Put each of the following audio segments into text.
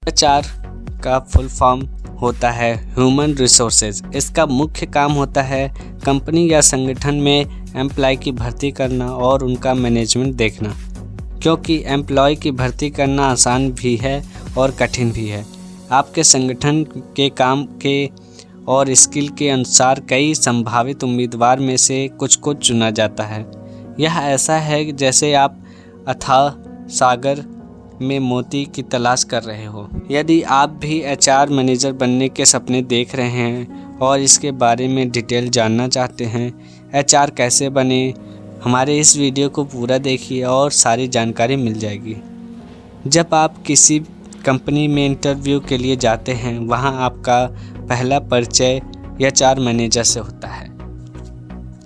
HR का full form होता है ह्यूमन रिसोर्सेज। इसका मुख्य काम होता है कंपनी या संगठन में एम्प्लॉय की भर्ती करना और उनका मैनेजमेंट देखना, क्योंकि एम्प्लॉय की भर्ती करना आसान भी है और कठिन भी है। आपके संगठन के काम के और स्किल के अनुसार कई संभावित उम्मीदवार में से कुछ को चुना जाता है। यह ऐसा है जैसे आप अथाह सागर में मोती की तलाश कर रहे हो। यदि आप भी एचआर मैनेजर बनने के सपने देख रहे हैं और इसके बारे में डिटेल जानना चाहते हैं, एचआर कैसे बने, हमारे इस वीडियो को पूरा देखिए और सारी जानकारी मिल जाएगी। जब आप किसी कंपनी में इंटरव्यू के लिए जाते हैं, वहां आपका पहला परिचय एचआर मैनेजर से होता है,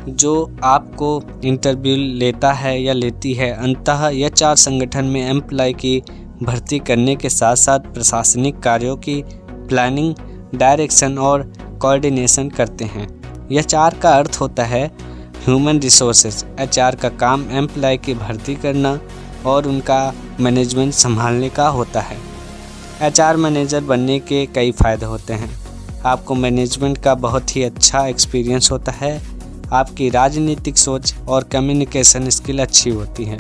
जो आपको इंटरव्यू लेता है या लेती है। अंततः एचआर संगठन में एम्प्लॉय की भर्ती करने के साथ साथ प्रशासनिक कार्यों की प्लानिंग, डायरेक्शन और कोऑर्डिनेशन करते हैं। एचआर का अर्थ होता है ह्यूमन रिसोर्सेज। एचआर का काम एम्प्लॉय की भर्ती करना और उनका मैनेजमेंट संभालने का होता है। एचआर मैनेजर बनने के कई फ़ायदे होते हैं। आपको मैनेजमेंट का बहुत ही अच्छा एक्सपीरियंस होता है। आपकी राजनीतिक सोच और कम्युनिकेशन स्किल अच्छी होती है।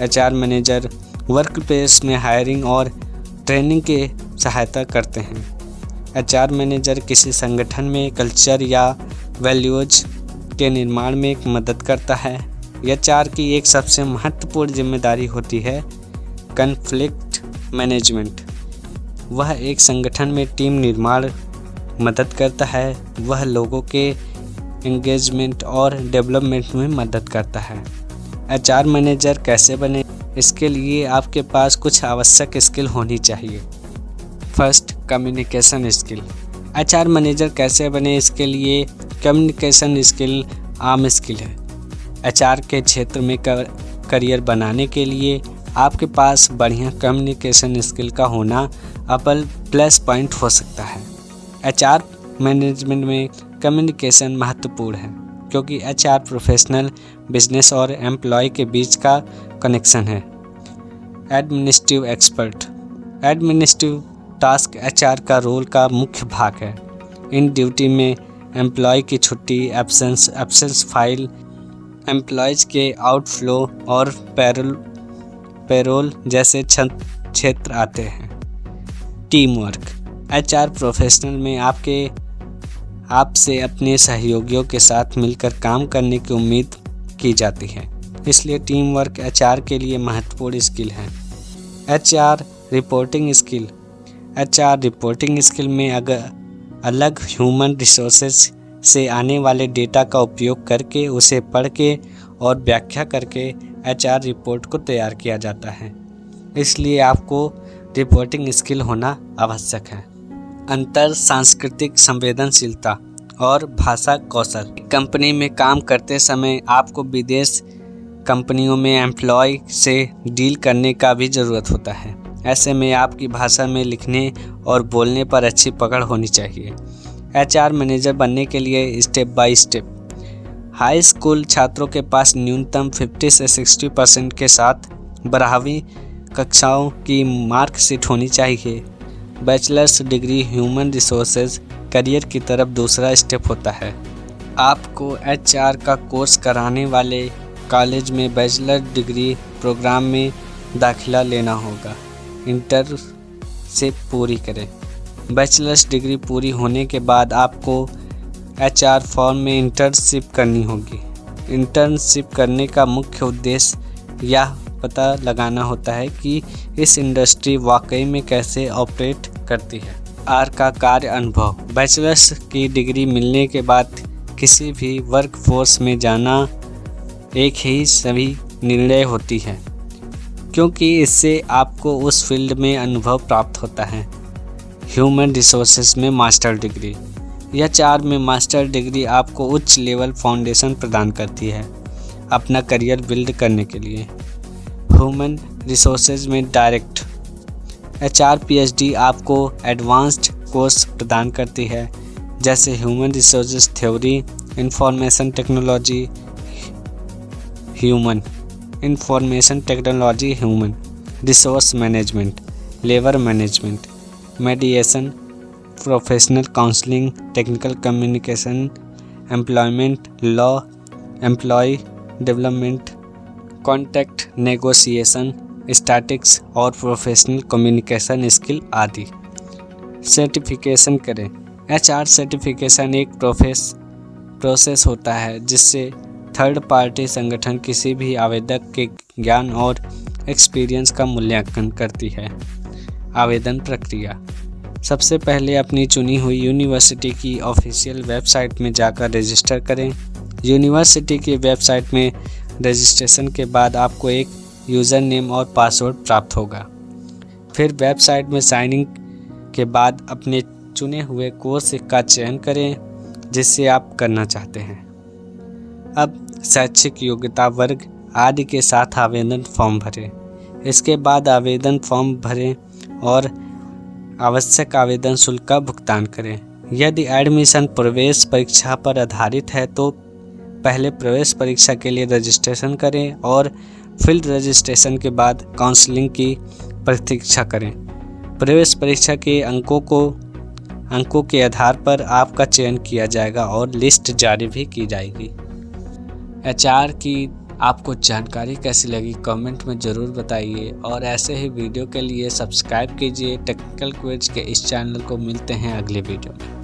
एचआर मैनेजर वर्क प्लेस में हायरिंग और ट्रेनिंग की सहायता करते हैं। एचआर मैनेजर किसी संगठन में कल्चर या वैल्यूज के निर्माण में मदद करता है। एचआर की एक सबसे महत्वपूर्ण जिम्मेदारी होती है कॉन्फ्लिक्ट मैनेजमेंट। वह एक संगठन में टीम निर्माण मदद करता है। वह लोगों के एंगेजमेंट और डेवलपमेंट में मदद करता है। एचआर मैनेजर कैसे बने, इसके लिए आपके पास कुछ आवश्यक स्किल होनी चाहिए। First, communication skill. HR manager कैसे बने, इसके लिए कम्युनिकेशन स्किल आम स्किल है। एचआर के क्षेत्र में करियर बनाने के लिए आपके पास बढ़िया कम्युनिकेशन स्किल का होना अव्वल प्लस पॉइंट हो सकता है। एचआर मैनेजमेंट में कम्युनिकेशन महत्वपूर्ण है, क्योंकि एचआर प्रोफेशनल, बिजनेस और एम्प्लॉय के बीच का कनेक्शन है। Administrative expert. Administrative task HR का रोल का मुख्य भाग है। इन ड्यूटी में एम्प्लॉय की छुट्टी, एब्सेंस फाइल, एम्प्लॉयज़ के आउटफ्लो और पेरोल जैसे क्षेत्र आते हैं। Team work. एचआर प्रोफेशनल में आपसे अपने सहयोगियों के साथ मिलकर काम करने की उम्मीद की जाती है, इसलिए टीम वर्क एचआर के लिए महत्वपूर्ण स्किल है। HR reporting skill. HR reporting skill में अलग ह्यूमन रिसोर्सेज से आने वाले डेटा का उपयोग करके उसे पढ़ के और व्याख्या करके एचआर रिपोर्ट को तैयार किया जाता है, इसलिए आपको रिपोर्टिंग स्किल होना आवश्यक है। अंतर सांस्कृतिक संवेदनशीलता और भाषा कौशल। कंपनी में काम करते समय आपको विदेश कंपनियों में एम्प्लॉय से डील करने का भी ज़रूरत होता है। ऐसे में आपकी भाषा में लिखने और बोलने पर अच्छी पकड़ होनी चाहिए। एचआर मैनेजर बनने के लिए step by step. High school छात्रों के पास न्यूनतम 50 से 60% के साथ 12वीं कक्षाओं की मार्कशीट होनी चाहिए। Bachelors degree human resources career की तरफ दूसरा स्टेप होता है। आपको एचआर का कोर्स कराने वाले कॉलेज में बैचलर डिग्री प्रोग्राम में दाखिला लेना होगा। इंटर्नशिप पूरी करें। बैचलर्स डिग्री पूरी होने के बाद आपको एचआर फॉर्म में इंटर्नशिप करनी होगी। इंटर्नशिप करने का मुख्य उद्देश्य यह पता लगाना होता है कि इस इंडस्ट्री वाकई में कैसे ऑपरेट करती है। आर का कार्य अनुभव। बैचलर्स की डिग्री मिलने के बाद किसी भी वर्कफोर्स में जाना एक ही सभी निर्णय होती है, क्योंकि इससे आपको उस फील्ड में अनुभव प्राप्त होता है। ह्यूमन रिसोर्सेज में मास्टर डिग्री। एचआर में मास्टर डिग्री आपको उच्च लेवल फाउंडेशन प्रदान करती है अपना करियर बिल्ड करने के लिए। ह्यूमन रिसोर्सेज में डायरेक्ट। एचआर पीएचडी आपको एडवांस्ड कोर्स प्रदान करती है, जैसे human resources theory, information technology, human resource management, labour management, mediation, professional counselling, technical communication, employment law, employ development, contract negotiation, statics और प्रोफेशनल कम्युनिकेशन स्किल आदि। Certification करें। HR certification एक process होता है जिससे थर्ड पार्टी संगठन किसी भी आवेदक के ज्ञान और एक्सपीरियंस का मूल्यांकन करती है। आवेदन प्रक्रिया। सबसे पहले अपनी चुनी हुई यूनिवर्सिटी की ऑफिशियल वेबसाइट में जाकर रजिस्टर करें। यूनिवर्सिटी की वेबसाइट में रजिस्ट्रेशन के बाद आपको एक यूज़र नेम और पासवर्ड प्राप्त होगा। फिर वेबसाइट में साइन इन के बाद अपने चुने हुए कोर्स का चयन करें जिससे आप करना चाहते हैं। अब शैक्षिक योग्यता, वर्ग आदि के साथ आवेदन फॉर्म भरें। इसके बाद आवेदन फॉर्म भरें और आवश्यक आवेदन शुल्क का भुगतान करें। यदि एडमिशन प्रवेश परीक्षा पर आधारित है तो पहले प्रवेश परीक्षा के लिए रजिस्ट्रेशन करें और फील्ड रजिस्ट्रेशन के बाद काउंसलिंग की प्रतीक्षा करें। प्रवेश परीक्षा के अंकों के आधार पर आपका चयन किया जाएगा और लिस्ट जारी भी की जाएगी। HR की आपको जानकारी कैसी लगी कमेंट में ज़रूर बताइए और ऐसे ही वीडियो के लिए सब्सक्राइब कीजिए टेक्निकल क्विज के इस चैनल को। मिलते हैं अगले वीडियो में।